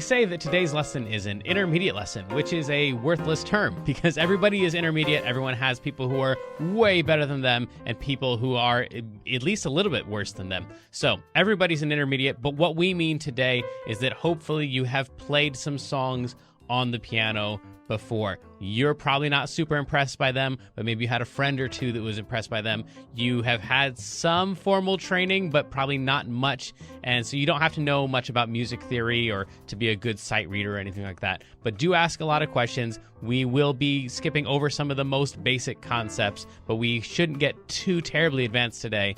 Say that today's lesson is an intermediate lesson, which is a worthless term because everybody is intermediate. Everyone has people who are way better than them and people who are at least a little bit worse than them. So everybody's an intermediate, but what we mean today is that hopefully you have played some songs on the piano before. You're probably not super impressed by them, but maybe you had a friend or two that was impressed by them. You have had some formal training, but probably not much, and so you don't have to know much about music theory or to be a good sight reader or anything like that. But do ask a lot of questions. We will be skipping over some of the most basic concepts, but we shouldn't get too terribly advanced today.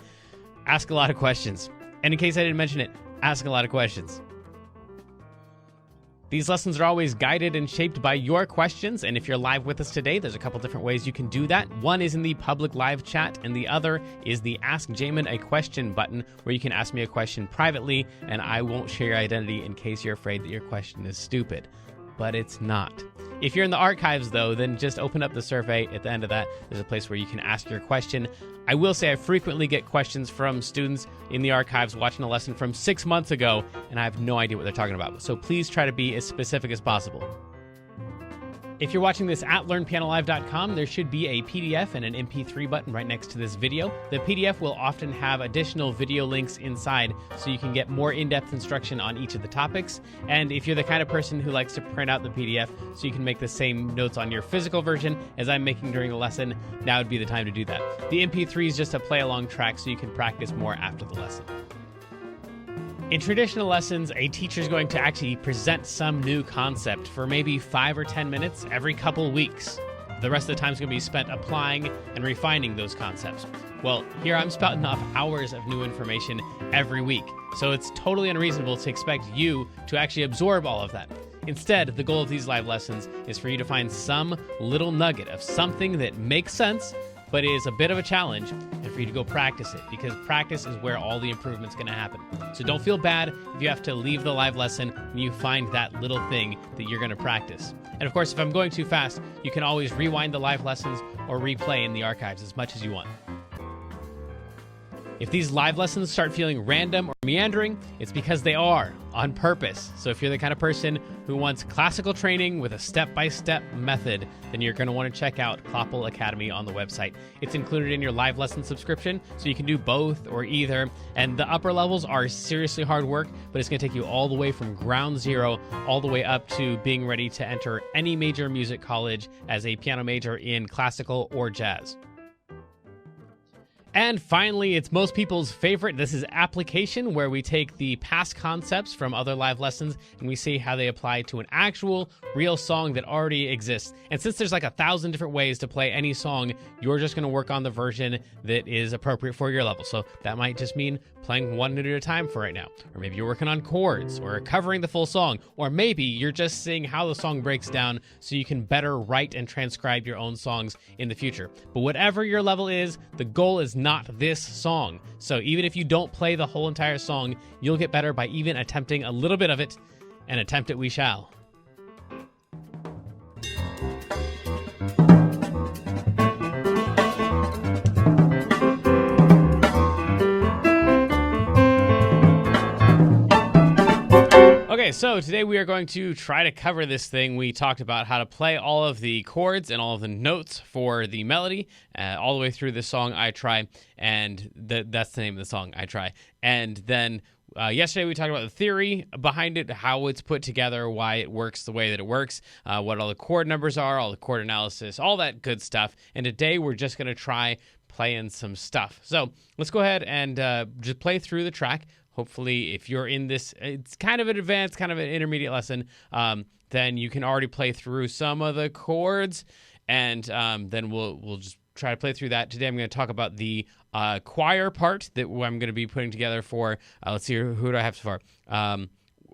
Ask a lot of questions. And in case I didn't mention it, ask a lot of questions. These lessons are always guided and shaped by your questions, and if you're live with us today, there's a couple different ways you can do that. One is in the public live chat, and the other is the Ask Jamin a Question button, where you can ask me a question privately, and I won't share your identity in case you're afraid that your question is stupid. But it's not. If you're in the archives, though, then just open up the survey. At the end of that, there's a place where you can ask your question. I will say I frequently get questions from students in the archives watching a lesson from 6 months ago, and I have no idea what they're talking about. So please try to be as specific as possible. If you're watching this at learnpianolive.com, there should be a PDF and an MP3 button right next to this video. The PDF will often have additional video links inside so you can get more in-depth instruction on each of the topics. And if you're the kind of person who likes to print out the PDF so you can make the same notes on your physical version as I'm making during the lesson, now would be the time to do that. The MP3 is just a play-along track so you can practice more after the lesson. In traditional lessons, a teacher is going to actually present some new concept for maybe 5 or 10 minutes every couple weeks. The rest of the time is going to be spent applying and refining those concepts. Well, here I'm spouting off hours of new information every week, so it's totally unreasonable to expect you to actually absorb all of that. Instead, the goal of these live lessons is for you to find some little nugget of something that makes sense, but is a bit of a challenge, and for you to go practice it, because practice is where all the improvement's going to happen. So don't feel bad if you have to leave the live lesson and you find that little thing that you're going to practice. And of course, if I'm going too fast, you can always rewind the live lessons or replay in the archives as much as you want. If these live lessons start feeling random or meandering, it's because they are, on purpose. So if you're the kind of person who wants classical training with a step-by-step method, then you're going to want to check out Kloppel Academy on the website. It's included in your live lesson subscription, so you can do both or either. And the upper levels are seriously hard work, but it's going to take you all the way from ground zero, all the way up to being ready to enter any major music college as a piano major in classical or jazz. And finally, it's most people's favorite. This is application, where we take the past concepts from other live lessons and we see how they apply to an actual, real song that already exists. And since there's like 1,000 different ways to play any song, you're just going to work on the version that is appropriate for your level. So that might just mean playing one note at a time for right now. Or maybe you're working on chords or covering the full song. Or maybe you're just seeing how the song breaks down so you can better write and transcribe your own songs in the future. But whatever your level is, the goal is not this song. So even if you don't play the whole entire song, you'll get better by even attempting a little bit of it, and attempt it we shall. Okay, so today we are going to try to cover this thing. We talked about how to play all of the chords and all of the notes for the melody all the way through the song I Try, and that's the name of the song, I Try. And then yesterday we talked about the theory behind it, how it's put together, why it works the way that it works, what all the chord numbers are, all the chord analysis, all that good stuff. And today we're just going to try playing some stuff. So let's go ahead and just play through the track. Hopefully, if you're in this, it's kind of an advanced, kind of an intermediate lesson, then you can already play through some of the chords, and then we'll just try to play through that. Today I'm going to talk about the choir part that I'm going to be putting together for, let's see, who do I have so far?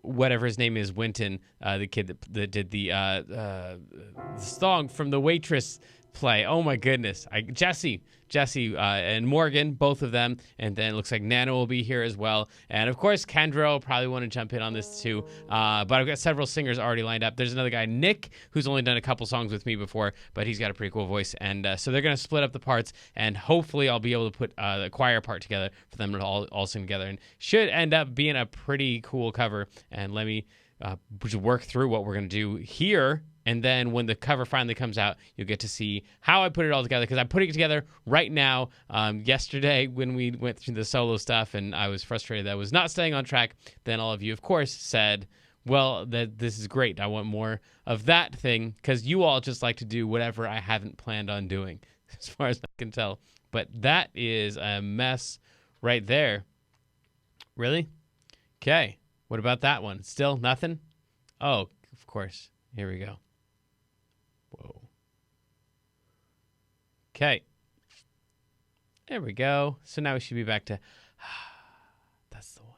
Whatever his name is, Winton, the kid that did the song from the Waitress play. Oh my goodness. Jesse and Morgan, both of them. And then it looks like Nana will be here as well. And of course, Kendra will probably want to jump in on this too. But I've got several singers already lined up. There's another guy, Nick, who's only done a couple songs with me before, but he's got a pretty cool voice. And so they're going to split up the parts, and hopefully I'll be able to put the choir part together for them to all sing together. And should end up being a pretty cool cover. And let me just work through what we're going to do here. And then when the cover finally comes out, you'll get to see how I put it all together, because I'm putting it together right now. Yesterday when we went through the solo stuff and I was frustrated that I was not staying on track, then all of you, of course, said, well, this is great. I want more of that thing, because you all just like to do whatever I haven't planned on doing, as far as I can tell. But that is a mess right there. Really? Okay. What about that one? Still nothing? Oh, of course. Here we go. Whoa. Okay. There we go. So now we should be back to... That's the one.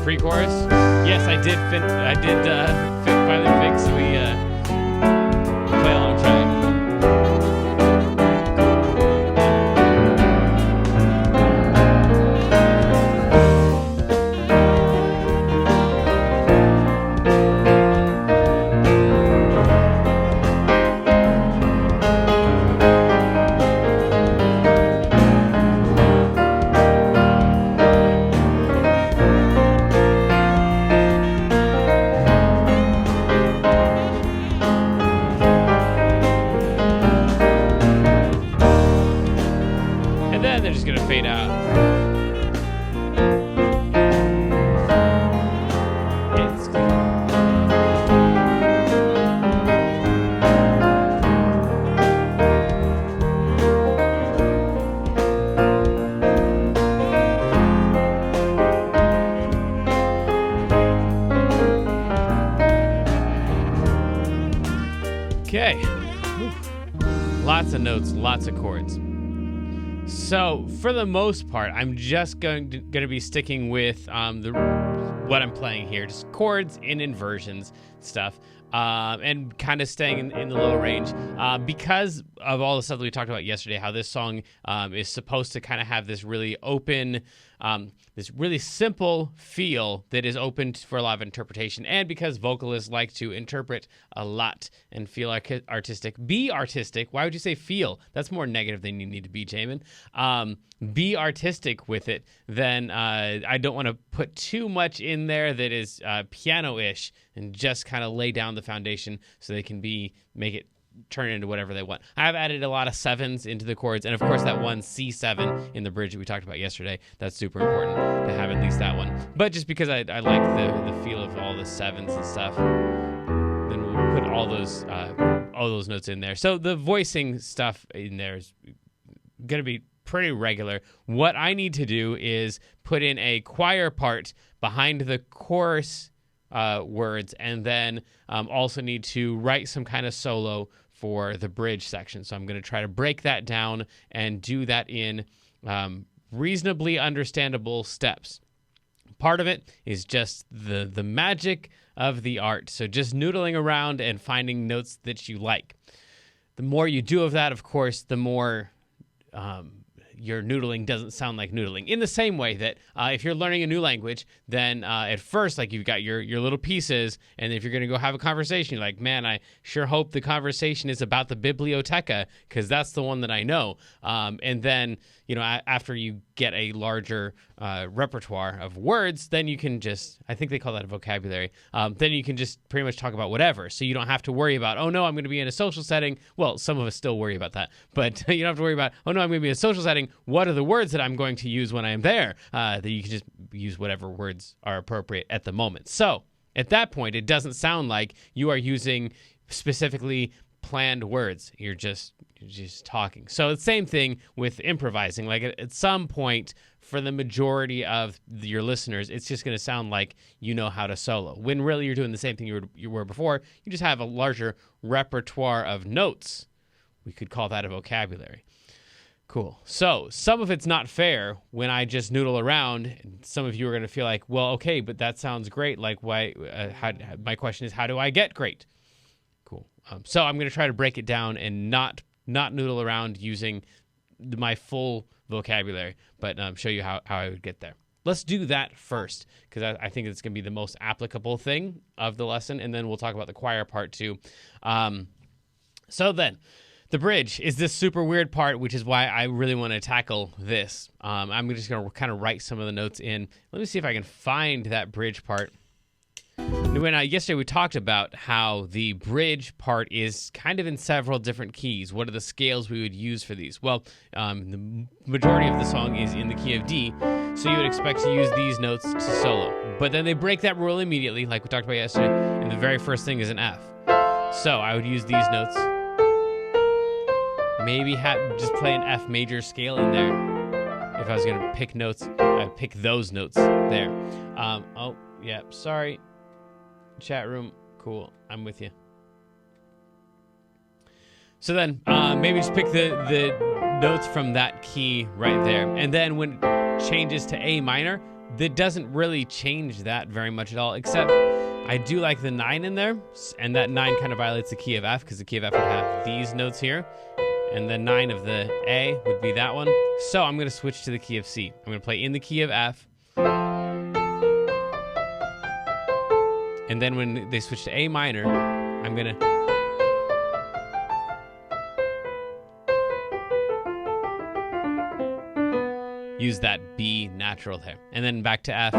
Pre-chorus. Yes, I did finally fix the play along track. They're just gonna fade out. It's good. Okay. Whew. Lots of notes, lots of chords. So for the most part, I'm just going to be sticking with what I'm playing here, just chords and inversions stuff. and kind of staying in the lower range because of all the stuff that we talked about yesterday, how this song is supposed to kind of have this really open, this really simple feel that is open for a lot of interpretation, and because vocalists like to interpret a lot and feel artistic. Be artistic. Why would you say feel? That's more negative than you need to be, Jamin. Be artistic with it. Then I don't want to put too much in there that is piano-ish, and just kind of lay down the foundation so they can make it turn into whatever they want. I've added a lot of sevens into the chords, and of course that one C7 in the bridge that we talked about yesterday, that's super important to have at least that one. But just because I like the feel of all the sevens and stuff, then we'll put all those notes in there. So the voicing stuff in there is going to be pretty regular. What I need to do is put in a choir part behind the chorus words, and then also need to write some kind of solo for the bridge section. So I'm going to try to break that down and do that in reasonably understandable steps. Part of it is just the magic of the art. So just noodling around and finding notes that you like. The more you do of that, of course, the more your noodling doesn't sound like noodling. In the same way that if you're learning a new language, then at first, like, you've got your little pieces, and if you're going to go have a conversation, you're like, man, I sure hope the conversation is about the biblioteca, because that's the one that I know. And then, after you get a larger repertoire of words, then you can just, I think they call that a vocabulary, then you can just pretty much talk about whatever. So you don't have to worry about, oh no, I'm going to be in a social setting. Well, some of us still worry about that, but you don't have to worry about, oh no, I'm going to be in a social setting. What are the words that I'm going to use when I am there? That you can just use whatever words are appropriate at the moment. So at that point, it doesn't sound like you are using specifically planned words. You're just talking. So the same thing with improvising. Like at some point, for the majority of your listeners, it's just going to sound like you know how to solo, when really you're doing the same thing you were before. You just have a larger repertoire of notes. We could call that a vocabulary. Cool. So some of it's not fair when I just noodle around. And some of you are going to feel like, well, okay, but that sounds great. Like, why? My question is, how do I get great? Cool. So I'm going to try to break it down and not noodle around using my full vocabulary, but show you how I would get there. Let's do that first, because I think it's going to be the most applicable thing of the lesson, and then we'll talk about the choir part too. So then, the bridge is this super weird part, which is why I really want to tackle this. I'm just going to kind of write some of the notes in. Let me see if I can find that bridge part. Yesterday we talked about how the bridge part is kind of in several different keys. What are the scales we would use for these? Well, the majority of the song is in the key of D, so you would expect to use these notes to solo. But then they break that rule immediately, like we talked about yesterday, and the very first thing is an F. So I would use these notes. Maybe just play an F major scale in there. If I was going to pick notes, I'd pick those notes there. Sorry. Chat room. Cool. I'm with you. So then maybe just pick the notes from that key right there. And then when it changes to A minor, that doesn't really change that very much at all, except I do like the 9 in there. And that 9 kind of violates the key of F, because the key of F would have these notes here. And the 9 of the A would be that one. So I'm going to switch to the key of C. I'm going to play in the key of F. And then when they switch to A minor, I'm going to use that B natural there. And then back to F.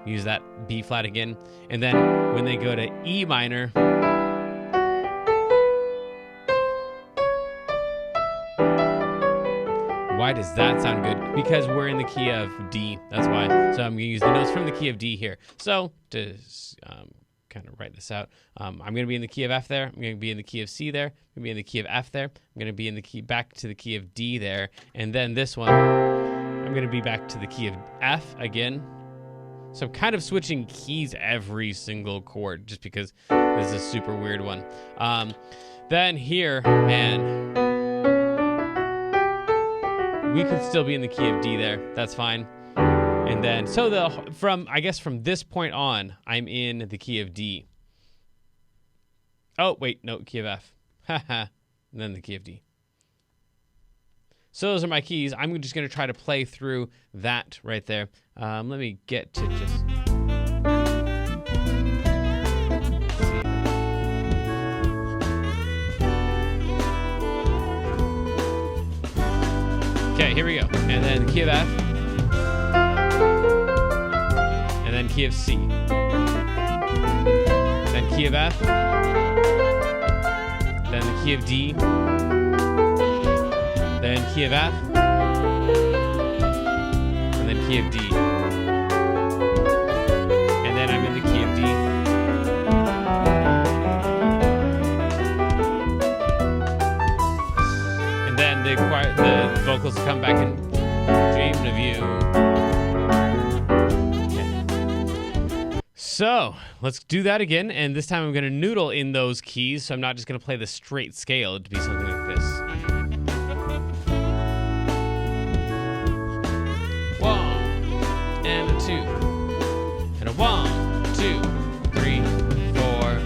Use that B flat again. And then when they go to E minor, why does that sound good? Because we're in the key of D. That's why. So I'm going to use the notes from the key of D here. So to kind of write this out, I'm going to be in the key of F there. I'm going to be in the key of C there. I'm going to be in the key of F there. I'm going to be in the key back to the key of D there. And then this one, I'm going to be back to the key of F again. So I'm kind of switching keys every single chord, just because this is a super weird one. Then here, man, we could still be in the key of D there. That's fine. And then, so from this point on, I'm in the key of D. Oh, wait, no, key of F. Haha, and then the key of D. So those are my keys. I'm just going to try to play through that right there. Let me get to just... Okay, here we go. And then key of F. And then key of C. Then key of F. Then the key of D. Then key of F. And then key of D. And then I'm in the key of D. And then the vocals come back and dreamed of you. Okay. So let's do that again. And this time I'm going to noodle in those keys. So I'm not just going to play the straight scale. It'd be something like this. 2 and a 1, 2, 3, 4.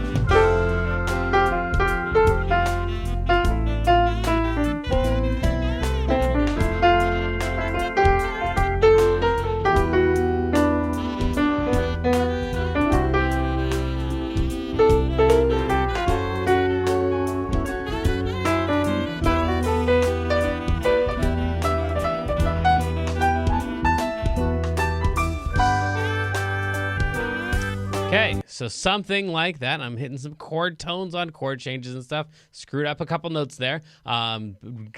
Okay, so something like that. I'm hitting some chord tones on chord changes and stuff. Screwed up a couple notes there.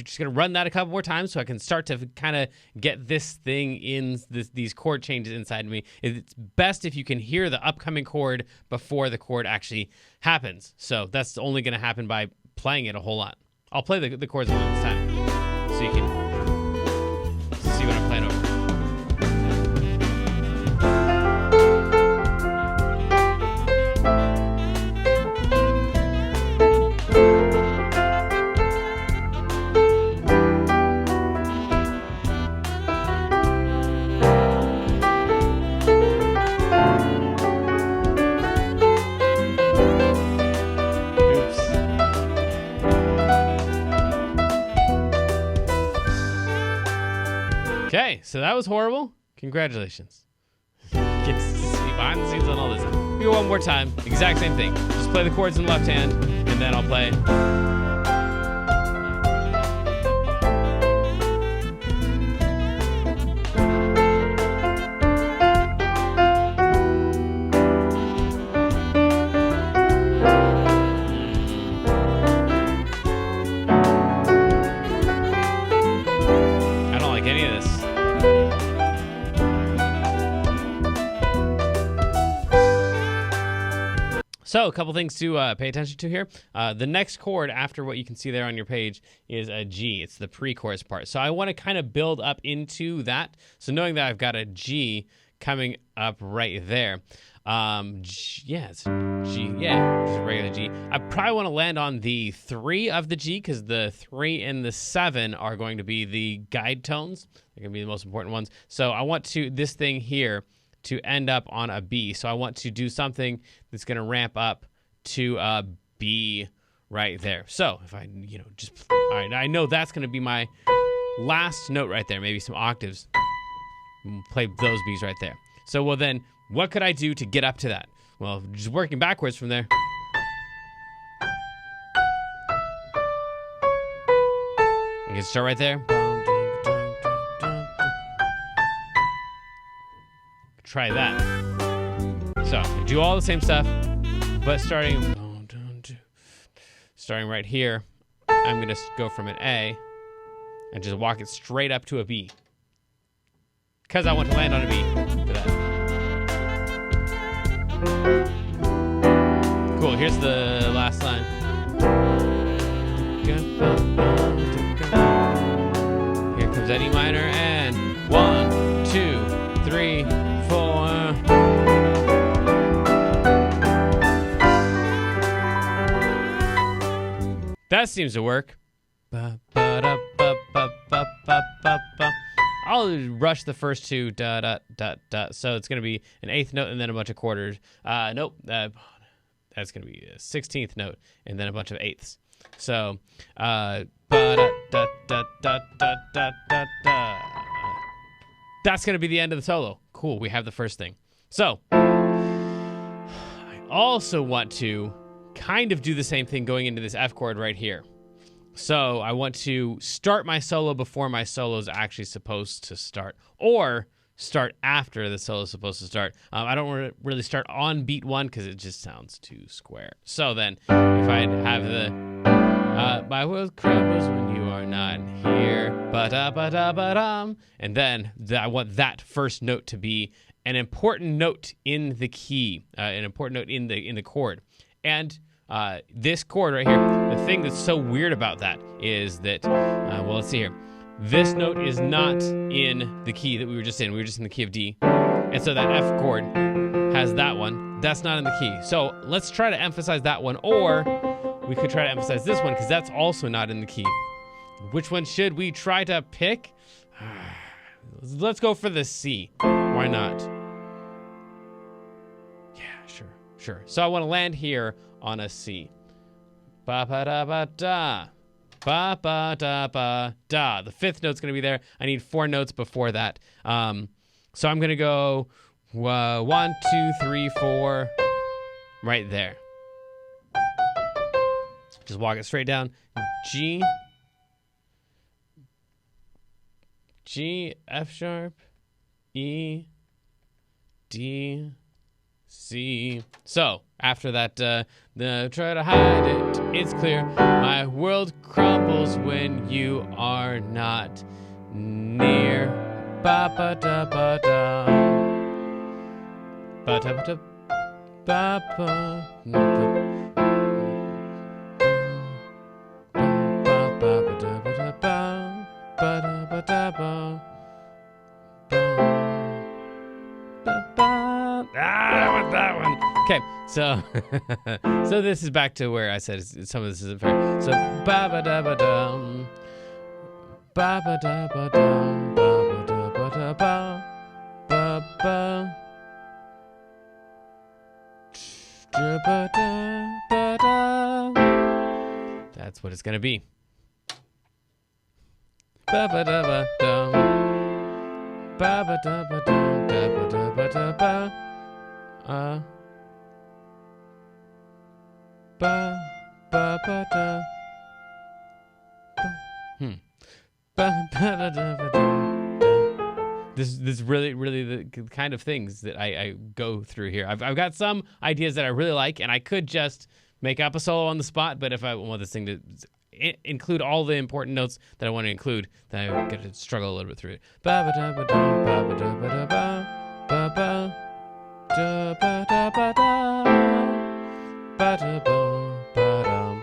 Just gonna run that a couple more times so I can start to kind of get this thing in, these chord changes inside of me. It's best if you can hear the upcoming chord before the chord actually happens. So that's only gonna happen by playing it a whole lot. I'll play the chords one at a time so you can see what I'm playing over. Okay, so that was horrible. Congratulations. Get to see behind the scenes on all this. We go one more time. Exact same thing. Just play the chords in the left hand, and then I'll play. I don't like any of this. So a couple things to pay attention to here. The next chord after what you can see there on your page is a G. It's the pre-chorus part. So I want to kind of build up into that. So knowing that I've got a G coming up right there. It's G. Yeah, just a regular G. I probably want to land on the 3 of the G because the 3 and the 7 are going to be the guide tones. They're going to be the most important ones. So I want this thing here to end up on a B. So I want to do something that's going to ramp up to a B right there. So if I, all right, I know that's going to be my last note right there, maybe some octaves. Play those Bs right there. So, well then, what could I do to get up to that? Well, just working backwards from there. I can start right there. Try that. So do all the same stuff, but starting right here, I'm gonna go from an A and just walk it straight up to a B because I want to land on a B for that. Cool. Here's the last line. Here comes that E minor and 1, 2, 3, 4. That seems to work. I'll rush the first 2 So it's going to be an 8th note and then a bunch of quarters. Nope. There that's going to be a 16th note and then a bunch of eighths. So, that's going to be the end of the solo. Cool, we have the first thing. So, I also want to kind of do the same thing going into this F chord right here. So I want to start my solo before my solo is actually supposed to start, or start after the solo is supposed to start. I don't want to really start on beat 1 because it just sounds too square. So then if I have the my world crumbles when you are not here, ba-da-ba-da-ba-dum, and then I want that first note to be an important note in the key, an important note in the chord. And this chord right here, the thing that's so weird about that is that, well, let's see here. This note is not in the key that we were just in. We were just in the key of D. And so that F chord has that one. That's not in the key. So let's try to emphasize that one, or we could try to emphasize this one because that's also not in the key. Which one should we try to pick? Let's go for the C. Why not? Yeah, sure. So I want to land here on a C. Ba-ba-da-ba-da. Ba-ba-da-ba-da. The 5th note's going to be there. I need 4 notes before that. So I'm going to go 1, 2, 3, 4, right there. Just walk it straight down. G, F sharp, E, D, C. So after that, try to hide it. It's clear my world crumbles when you are not near. Ba ba da ba da. Ba da ba da. Ba ba. That one. Okay, so so this is back to where I said some of this isn't fair. So ba ba da ba dum, ba ba da ba dum, ba ba da ba da ba, ba ba, da ba da ba da. That's what it's gonna be. Ba ba da ba dum, ba ba da ba dum, da ba da ba da ba. Ba ba ba da. Ba ba da da ba da. This really the kind of things that I go through here. I've got some ideas that I really like, and I could just make up a solo on the spot. But if I want this thing to include all the important notes that I want to include, then I get to struggle a little bit through it. Ba ba da ba da ba ba da ba da ba ba ba. Da ba da ba da ba da ba ba da.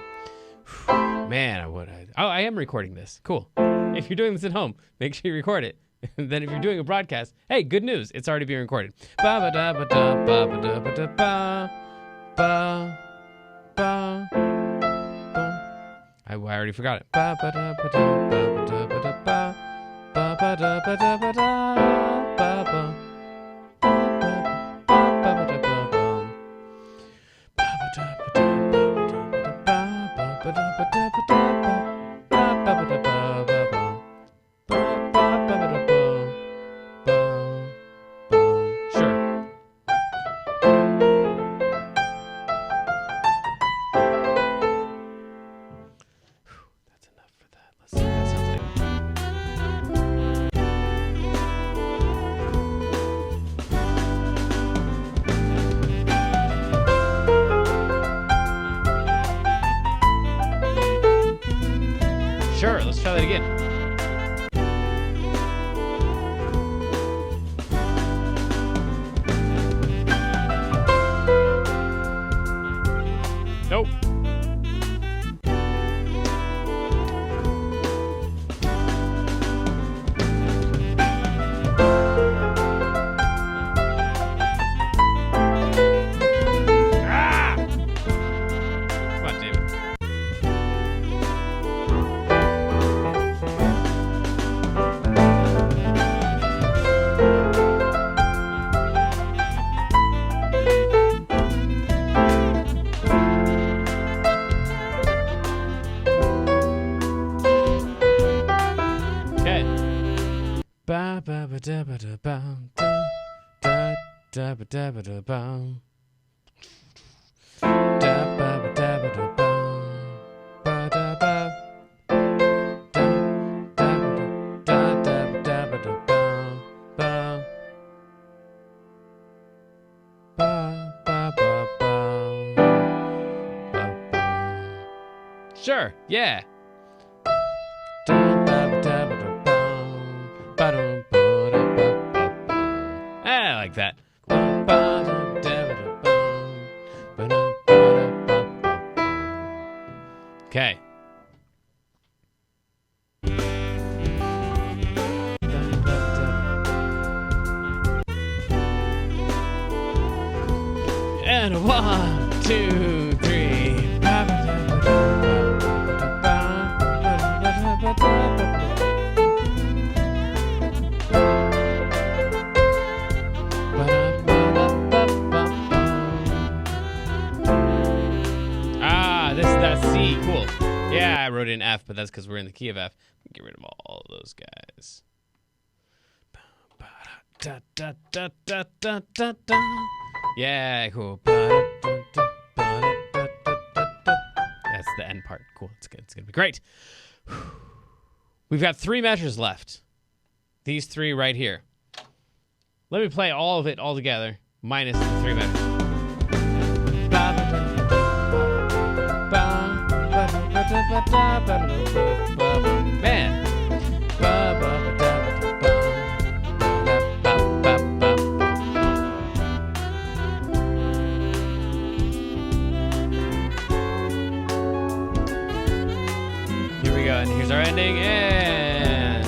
Man, I am recording this. Cool. If you're doing this at home, make sure you record it. And then if you're doing a broadcast, hey, good news, it's already being recorded. Ba ba da ba da ba ba da ba da ba ba ba ba. I already forgot it. Ba ba da ba da ba ba da ba da ba ba ba da ba da ba da ba ba. Sure, let's try that again. Nope. Come on, David. Sure, yeah. I like that. Okay. And 1, 2, 3. This is that C. Cool. Yeah, I wrote in F, but that's because we're in the key of F. Get rid of all of those guys. Yeah, cool. That's the end part. Cool. It's good. It's going to be great. We've got 3 measures left. These 3 right here. Let me play all of it all together, minus the 3 measures. Man. Here we go, and here's our ending, and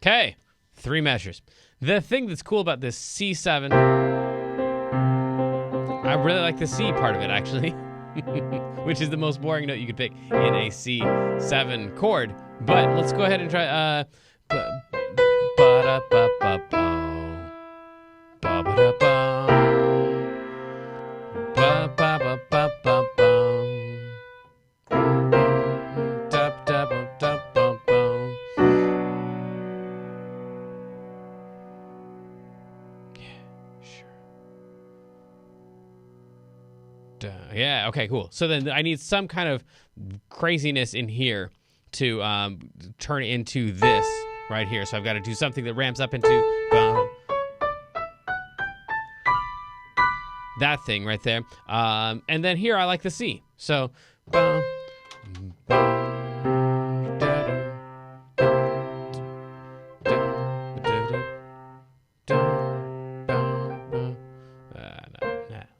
okay, 3 measures. The thing that's cool about this C7, I really like the C part of it, actually, which is the most boring note you could pick in a C7 chord. But let's go ahead and try. Yeah, okay, cool. So then I need some kind of craziness in here to turn into this right here. So I've got to do something that ramps up into that thing right there. And then here I like the C. So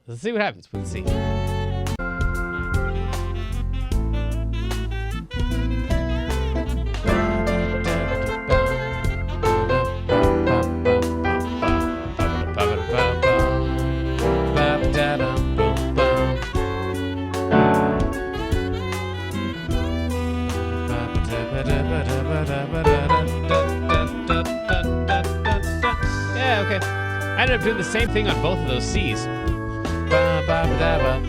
let's see what happens with the C. Yeah, okay. I ended up doing the same thing on both of those C's. Something like that.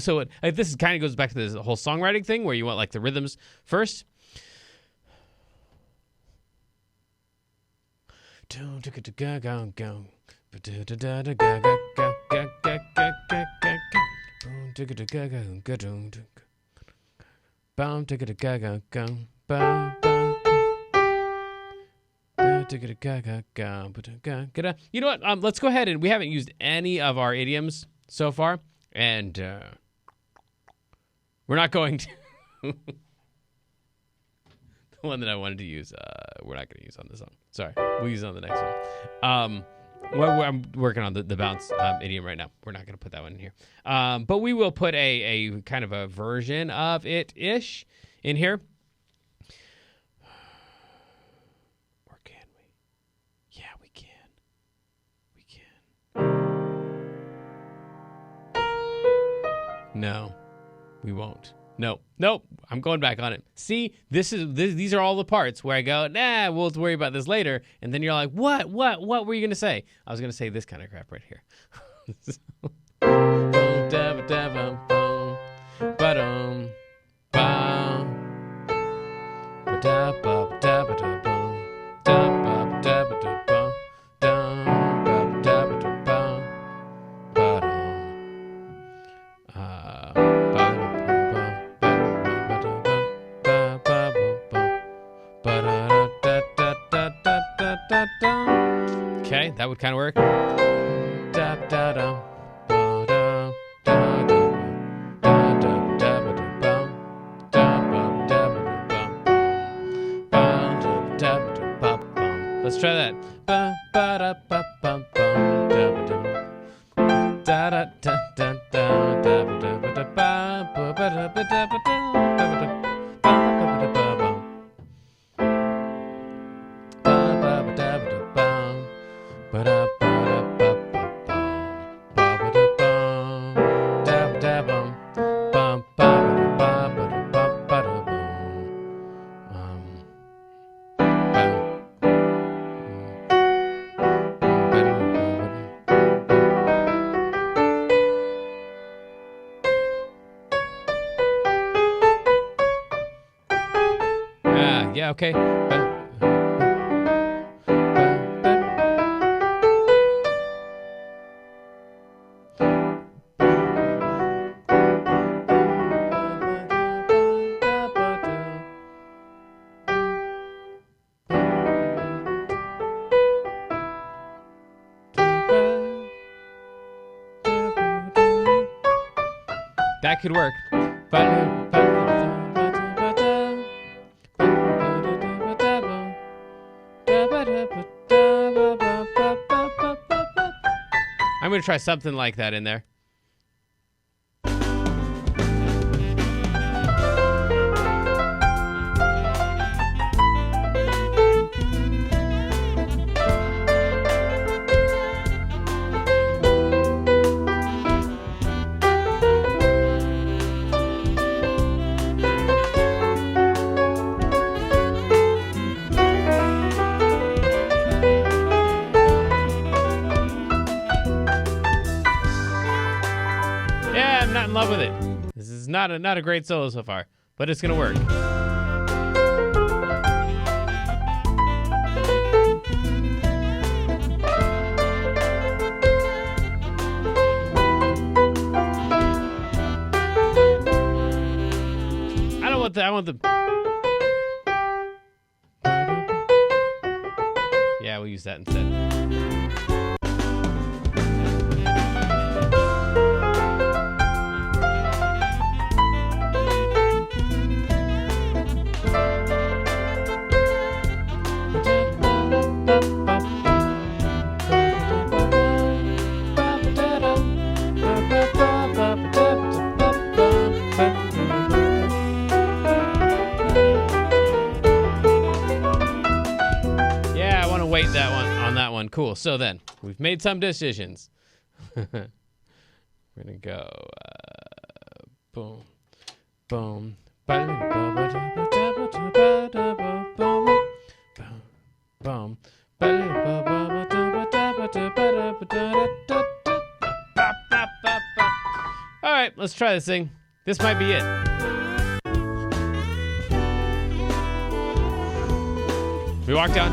So this kind of goes back to this whole songwriting thing where you want like the rhythms first. You know what? Let's go ahead and we haven't used any of our idioms so far, and we're not going to. The one that I wanted to use, we're not going to use on this song. Sorry, we'll use it on the next one. Well, I'm working on the bounce idiom right now. We're not going to put that one in here. But we will put a kind of a version of it-ish in here. Or can we? Yeah, we can. We can. No, we won't. Nope. I'm going back on it. See, these are all the parts where I go, nah, we'll worry about this later. And then you're like, what were you going to say? I was going to say this kind of crap right here. Okay, that would kind of work. Let's try that. Yeah, okay. That could work. I'm going to try something like that in there. Not in love with it. This is not a great solo so far, but it's gonna work. I want the. Yeah, we'll use that instead. Cool. So then, we've made some decisions. We're gonna go boom, boom, boom, All right, let's try this thing. This might be it. We walk down.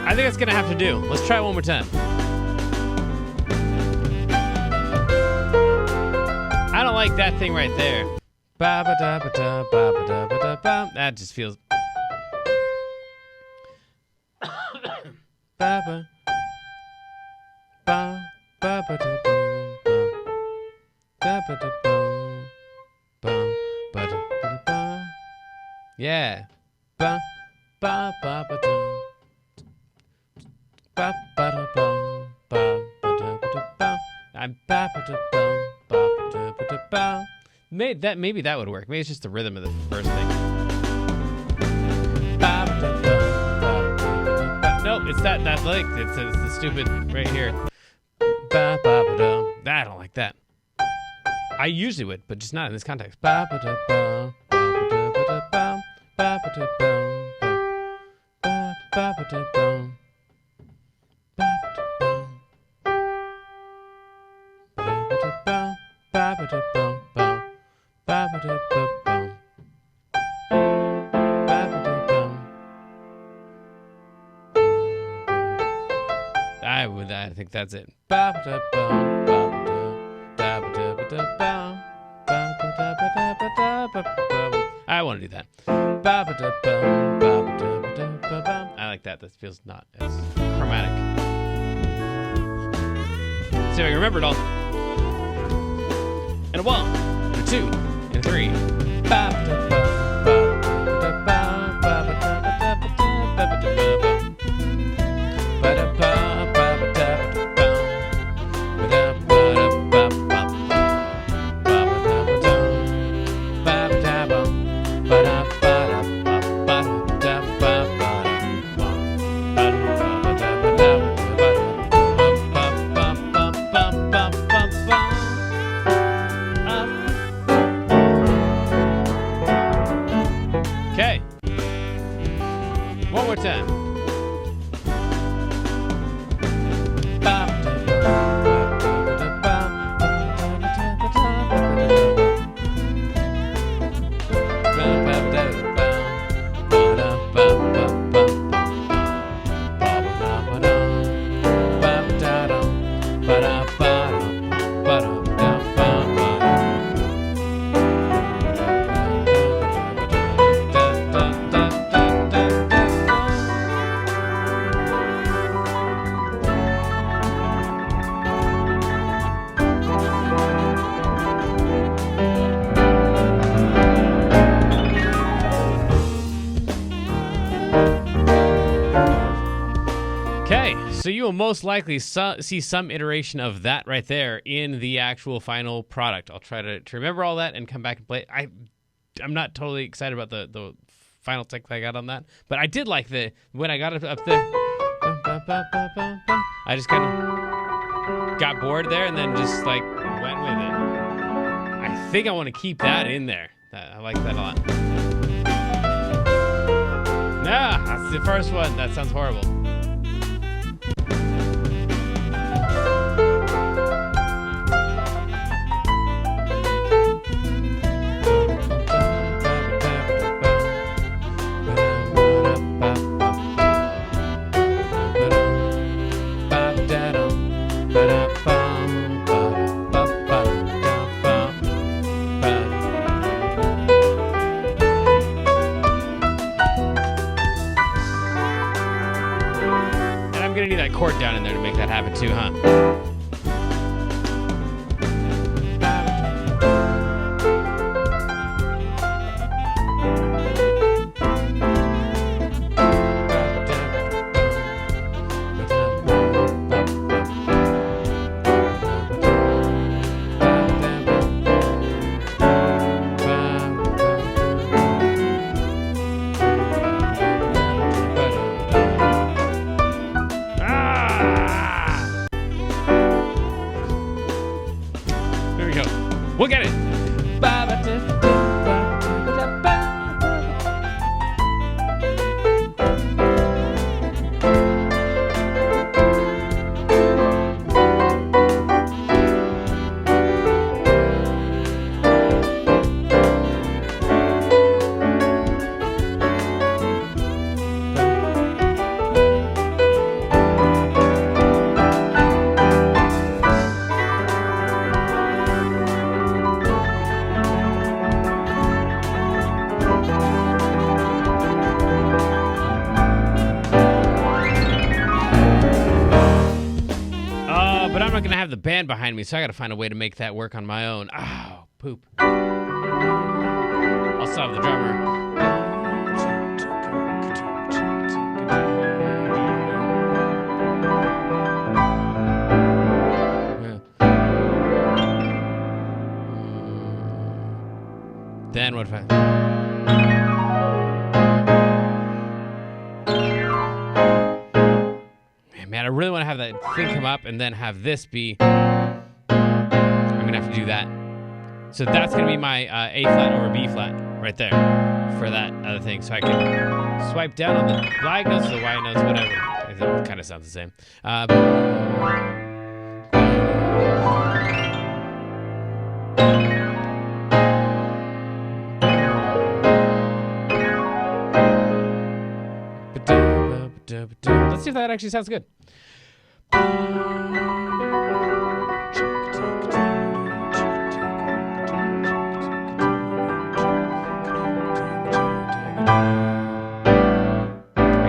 I think that's gonna have to do. Let's try it one more time. like that thing right there. Ba ba da ba da ba ba da ba da ba. That just feels. Ba ba ba ba ba da ba ba ba da ba ba ba da ba ba. Yeah. Ba ba ba ba da ba ba da ba ba ba da ba da ba. I'm ba ba da ba ba ba da ba. Maybe that would work. Maybe it's just the rhythm of the first thing. Ba ba da ba ba ba ba. Nope, it's that lick. It's the stupid right here. Ba ba ba da. I don't like that. I usually would, but just not in this context. Ba ba da ba ba ba da ba ba ba da ba ba ba ba da ba. I think that's it. I want to do that. I like that. That feels not as chromatic. See if I can remember it all. And a 1, and a 2, and a 3. Okay. One more time. So you will most likely see some iteration of that right there in the actual final product. I'll try to remember all that and come back and play it. I'm not totally excited about the final tech that I got on that, but I did like when I got it up there. I just kind of got bored there and then just like went with it. I think I want to keep that in there. I like that a lot. Nah, that's the first one. That sounds horrible. Chord down in there to make that happen too, huh? not going to have the band behind me, so I got to find a way to make that work on my own. Oh, poop. I'll still have the drummer. Then what if I... Man, I really want to have that thing come up and then have this be... I'm going to have to do that. So that's going to be my A flat over B flat right there for that other thing. So I can swipe down on the black notes or the white notes, whatever. It kind of sounds the same. Let's see if that actually sounds good. I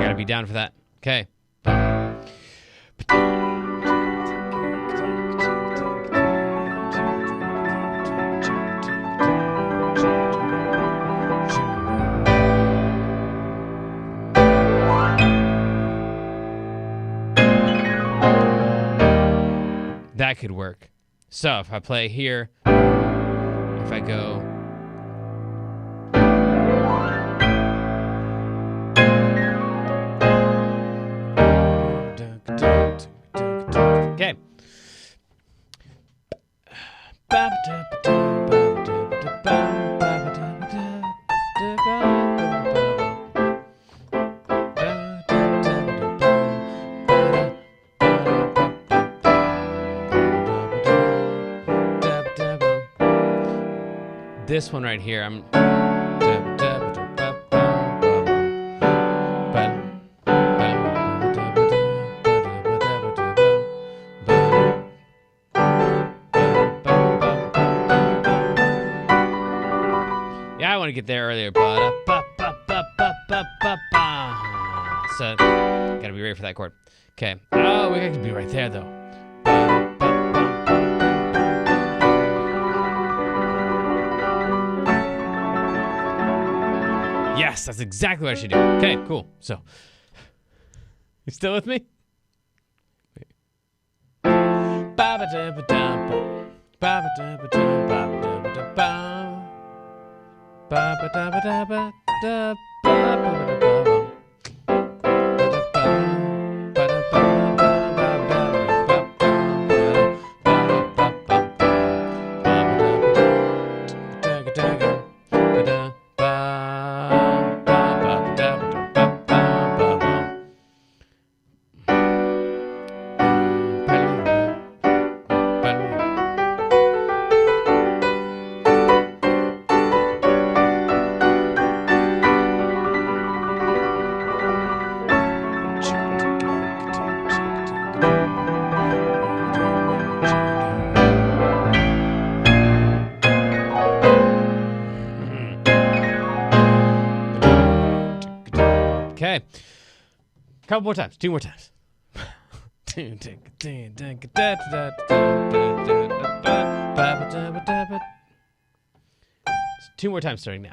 gotta be down for that. Okay. That could work. So if I play here, if I go... Okay. This one right here, I'm... Yeah, I want to get there earlier. So, gotta be ready for that chord. Okay. Oh, we got to be right there, though. Yes, that's exactly what I should do. Okay, cool. So, you still with me? Okay. Couple more times. 2 more times. 2 more times starting now.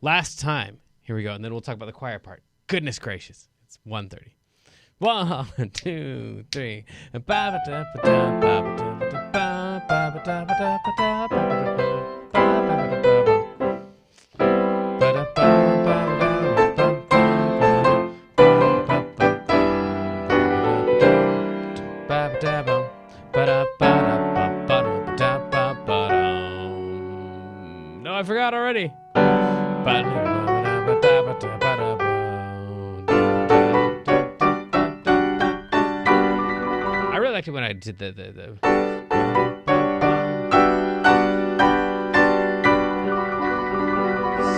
Last time. Here we go. And then we'll talk about the choir part. Goodness gracious. It's 1:30. 1, 2, 3. I really liked it when I did the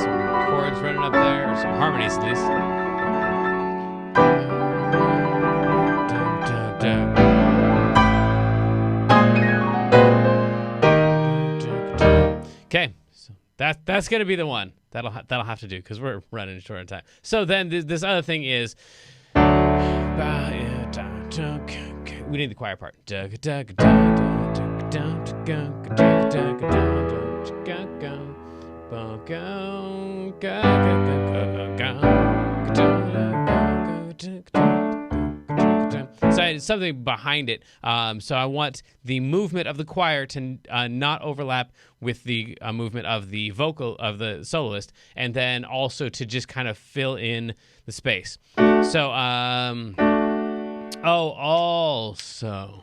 some chords running up there, or some harmonies at least. Okay, so that's gonna be the one that'll have to do because we're running short on time. So then this other thing is we need the choir part. So something behind it. So I want the movement of the choir to not overlap with the movement of the vocal of the soloist, and then also to just kind of fill in the space. So, also,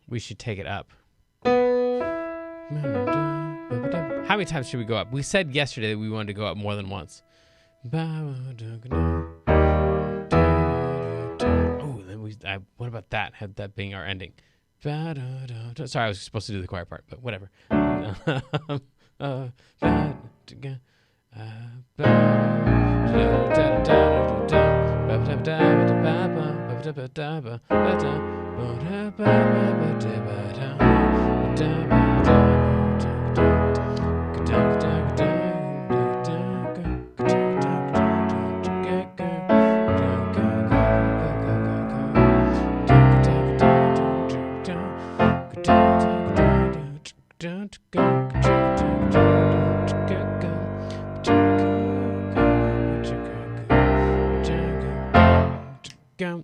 we should take it up. How many times should we go up? We said yesterday that we wanted to go up more than once. What about that? Had that being our ending. Sorry, I was supposed to do the choir part, but whatever.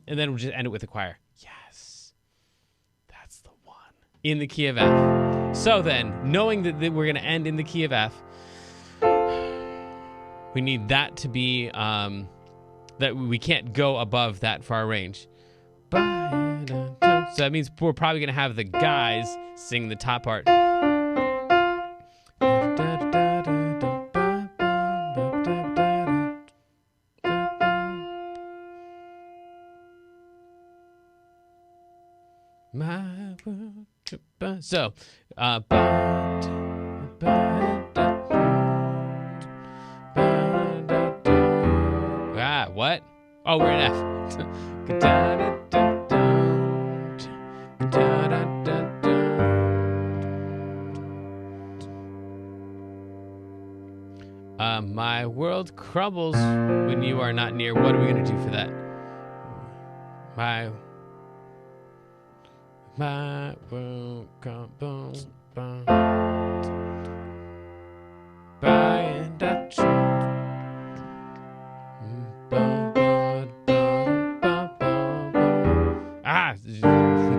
And then we'll just end it with the choir. Yes. That's the one. In the key of F. So then, knowing that we're going to end in the key of F, we need that to be, that we can't go above that for our range. So that means we're probably going to have the guys sing the top part. So, what? Oh, we're in F. My world crumbles when you are not near. What are we going to do for that? My world crumbles by and at you.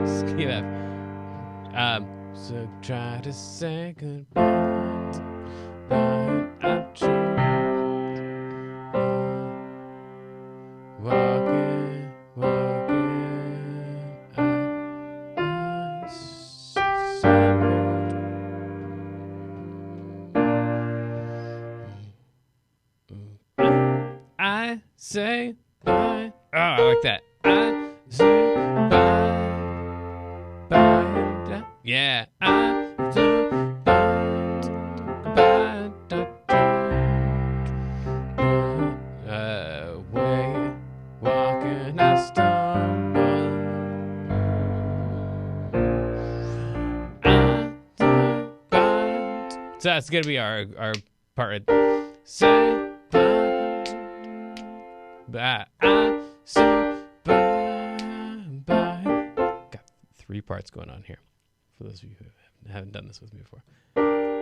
Skip F. So try to say goodbye. By at you. Walking. I say bye. Oh, I like that. I say bye. Yeah. I say bye. Way walking, I stumble. So that's gonna be our part. Say bye. I say bye. Got 3 parts going on here. For those of you who haven't done this with me before,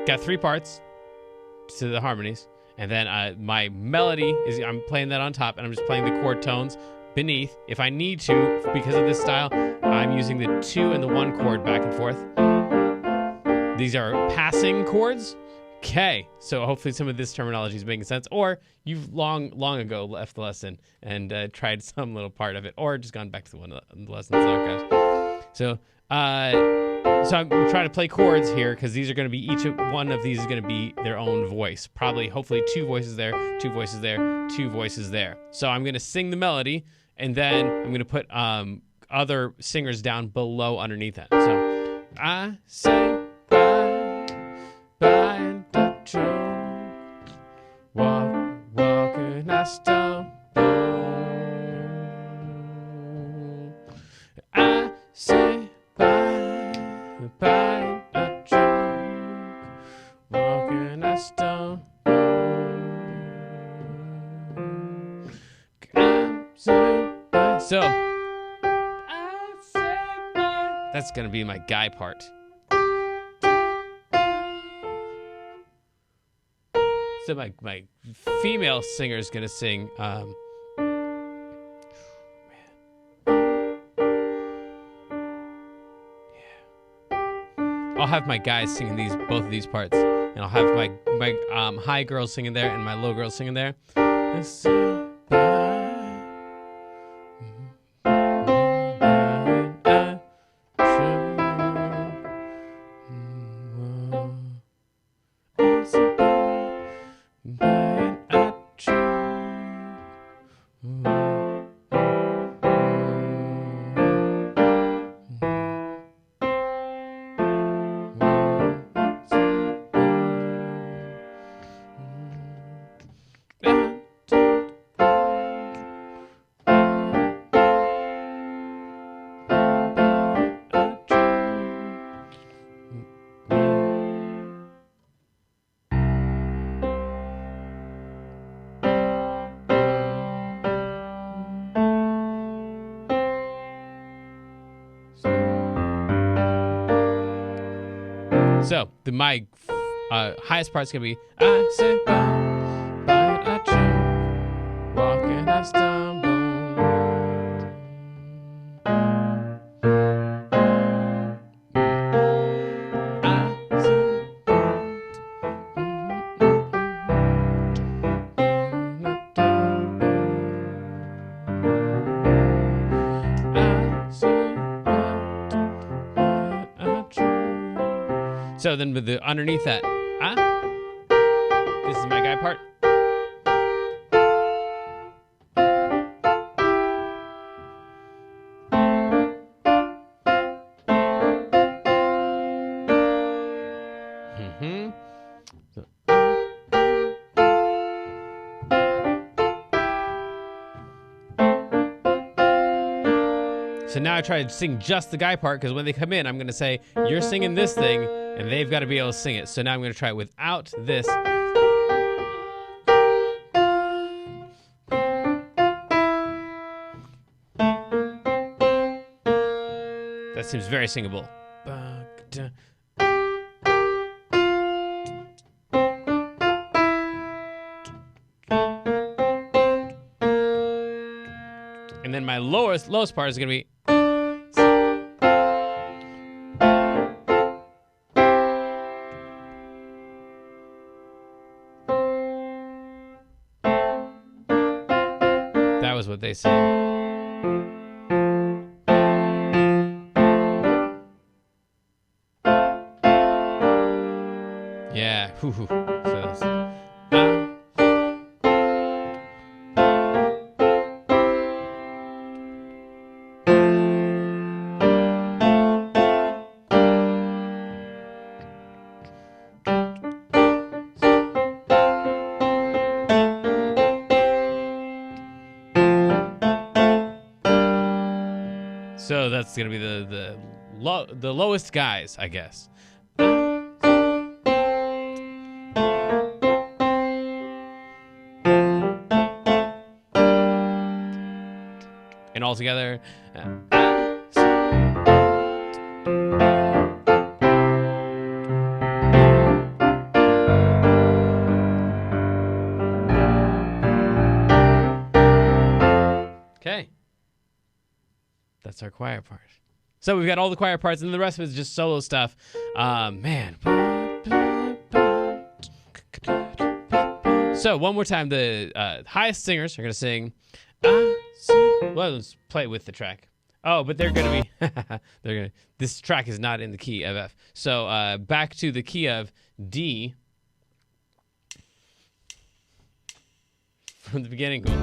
got 3 parts to the harmonies, and then my melody is I'm playing that on top, and I'm just playing the chord tones beneath. If I need to, because of this style, I'm using the 2 and the 1 chord back and forth. These are passing chords. Okay, so hopefully some of this terminology is making sense, or you've long ago left the lesson and tried some little part of it, or just gone back to one of the lessons archives. So So I'm trying to play chords here because these are going to be each one of these is going to be their own voice. Probably, hopefully, 2 voices there, 2 voices there, 2 voices there. So I'm going to sing the melody, and then I'm going to put other singers down below underneath that. So I say bye and I choke, walking I stumble. I say bye, a joke, walking I stumble. So, I say bye. That's gonna be my guy part. So my female singer is gonna sing. I'll have my guys singing both of these parts, and I'll have my high girls singing there and my low girls singing there. So my highest part's gonna be I say bye, but I choke, walking I stumble. I say So then with the underneath that, this is my guy part. So now I try to sing just the guy part because when they come in, I'm going to say, you're singing this thing, and they've got to be able to sing it. So now I'm going to try it without this. That seems very singable. And then my lowest part is going to be. That was what they say. Yeah. So that's, so that's gonna be the lowest guys, I guess. And all together. Okay. That's our choir part. So we've got all the choir parts, and the rest of it is just solo stuff. Man. So one more time, the highest singers are going to sing. Well, let's play it with the track. Oh, but they're gonna be this track is not in the key of F. So back to the key of D from the beginning. Cool.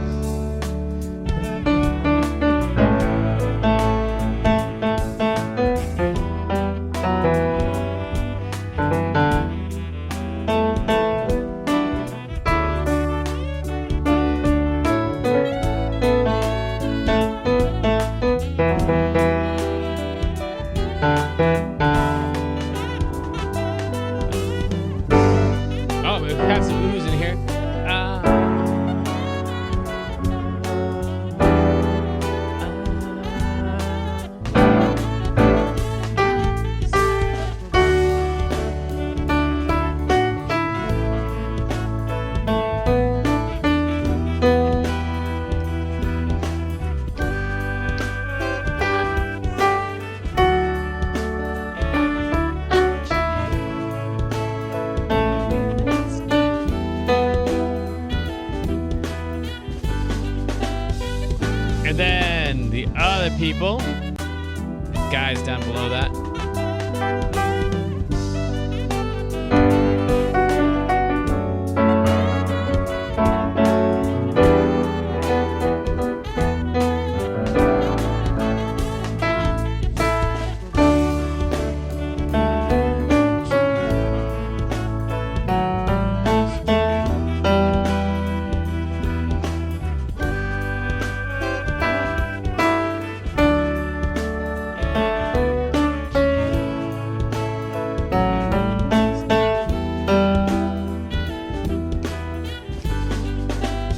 Oh, we've got some oohs in here. And then the other people, guys down below that.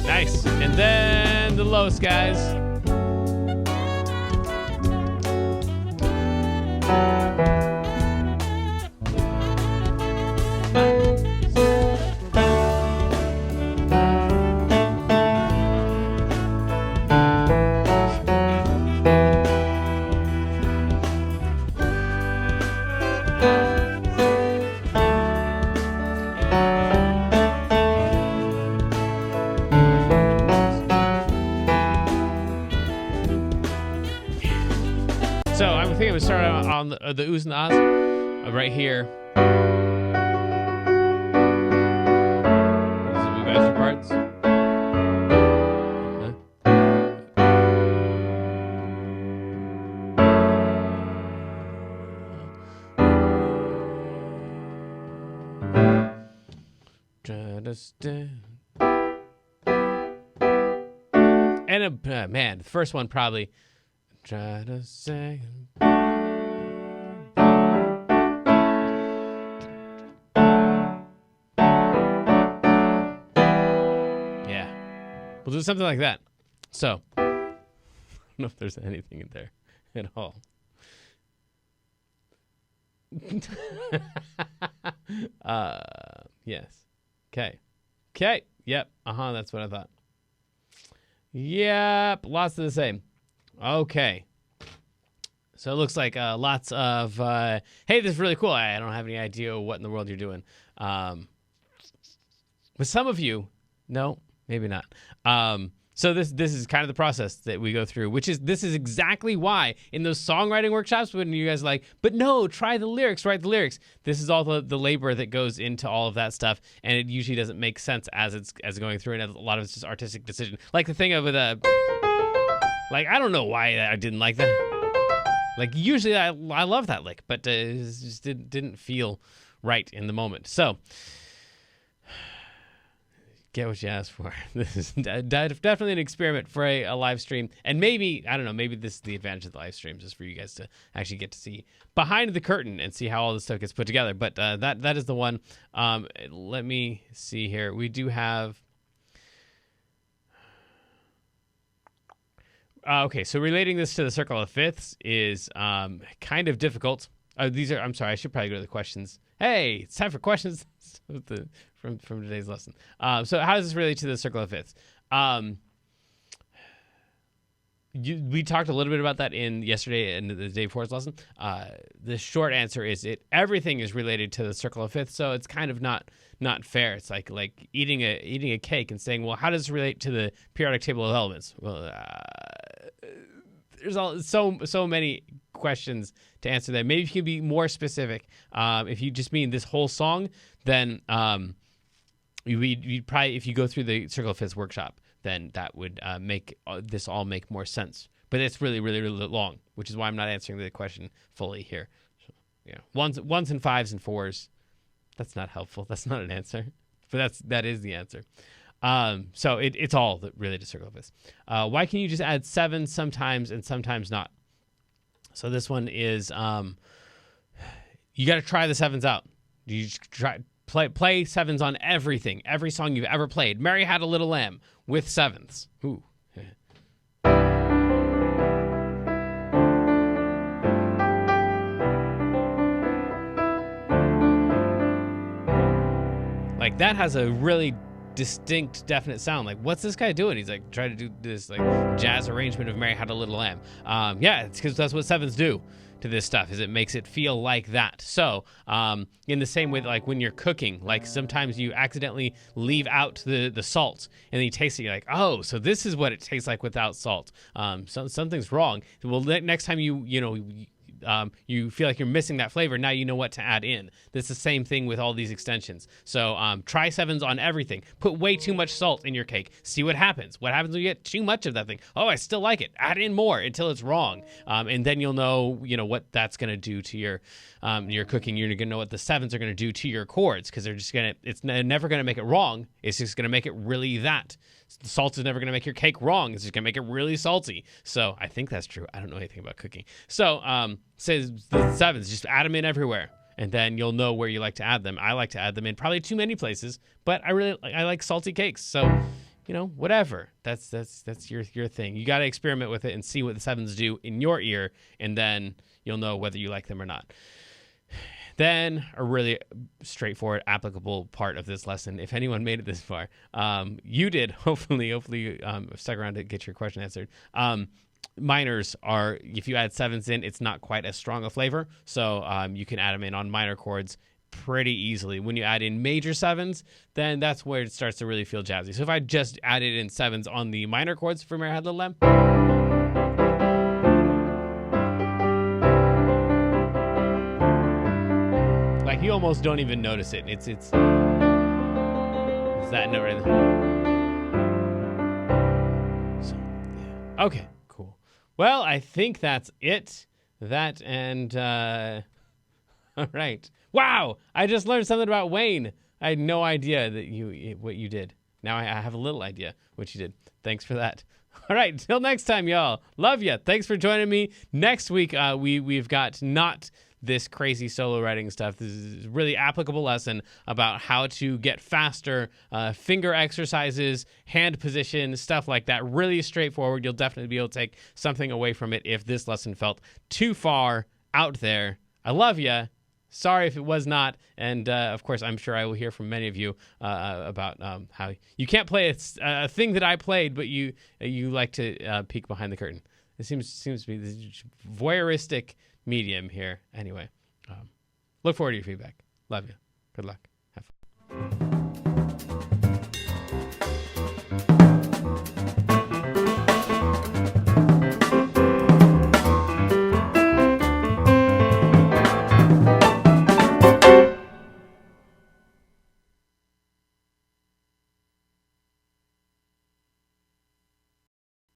Nice. And then the lowest guys. So I'm thinking I'm gonna start out on the oohs and the ahs right here. These are the extra parts. And man, the first one probably. Try to say. Yeah. We'll do something like that. So, I don't know if there's anything in there at all. Yes. Okay. Okay. Yep. That's what I thought. Yep. Lots of the same. Okay. So it looks like lots of, hey, this is really cool. I don't have any idea what in the world you're doing. But some of you, no, maybe not. So this is kind of the process that we go through, this is exactly why in those songwriting workshops, when you guys are like, but no, try the lyrics, write the lyrics. This is all the labor that goes into all of that stuff. And it usually doesn't make sense as it's going through. And a lot of it's just artistic decision. Like the thing of like, I don't know why I didn't like that. Like, usually I love that lick, but it just didn't feel right in the moment. So, get what you asked for. This is definitely an experiment for a live stream. And maybe, I don't know, maybe this is the advantage of the live streams, is for you guys to actually get to see behind the curtain and see how all this stuff gets put together. But that is the one. Let me see here. We do have... okay, so relating this to the circle of fifths is kind of difficult. I'm sorry, I should probably go to the questions. Hey, it's time for questions from today's lesson. So how does this relate to the circle of fifths? We talked a little bit about that in yesterday and the day before's lesson. The short answer is everything is related to the circle of fifths, so it's kind of not fair. It's like eating a cake and saying, well, how does this relate to the periodic table of elements? Well, there's so many questions to answer there. Maybe if you can be more specific. If you just mean this whole song, then you'd probably, if you go through the Circle of Fifths workshop, then that would make this all make more sense. But it's really, really, really long, which is why I'm not answering the question fully here. So, yeah, ones and fives and fours. That's not helpful. That's not an answer, but that is the answer. So it's all related to Circle of Fifths. Why can you just add sevens sometimes and sometimes not? So this one is you got to try the sevens out. You play sevens on everything, every song you've ever played. Mary Had a Little Lamb with sevens. Ooh. Like that has a really distinct, definite sound. Like, what's this guy doing? He's like trying to do this like jazz arrangement of Mary Had a Little Lamb. Yeah, it's because that's what sevens do to this stuff, is it makes it feel like that. So in the same way, like when you're cooking, like sometimes you accidentally leave out the salt and then you taste it, you're like, oh, so this is what it tastes like without salt. So something's wrong. Well, next time you feel like you're missing that flavor, now you know what to add in. That's the same thing with all these extensions. So try sevens on everything. Put way too much salt in your cake. See what happens. What happens when you get too much of that thing? Oh, I still like it. Add in more until it's wrong. And then you'll know what that's going to do to your cooking. You're going to know what the sevens are going to do to your chords, because it's never going to make it wrong. It's just going to make it really that. The salt is never going to make your cake wrong. It's just going to make it really salty. So I think that's true. I don't know anything about cooking. So says the sevens, just add them in everywhere, and then you'll know where you like to add them. I like to add them in probably too many places, but I like salty cakes. So whatever. That's your thing. You got to experiment with it and see what the sevens do in your ear, and then you'll know whether you like them or not. Then a really straightforward, applicable part of this lesson, if anyone made it this far, you did. Hopefully you stuck around to get your question answered. Minors are, if you add sevens in, it's not quite as strong a flavor, so you can add them in on minor chords pretty easily. When you add in major sevens, then that's where it starts to really feel jazzy. So if I just added in sevens on the minor chords for Mary Had a Little Lamb, like you almost don't even notice it. It's that note right there. So, yeah. Okay, cool. Well, I think that's it. That and all right. Wow, I just learned something about Wayne. I had no idea that what you did. Now I have a little idea what you did. Thanks for that. All right, till next time, y'all. Love ya. Thanks for joining me. Next week, we've got not this crazy solo writing stuff. This is a really applicable lesson about how to get faster, finger exercises, hand position, stuff like that. Really straightforward. You'll definitely be able to take something away from it if this lesson felt too far out there. I love ya. Sorry if it was not. And, of course, I'm sure I will hear from many of you about how you can't play a thing that I played, but you like to peek behind the curtain. It seems to be this voyeuristic medium here. Anyway, look forward to your feedback. Love you. Good luck. Have fun.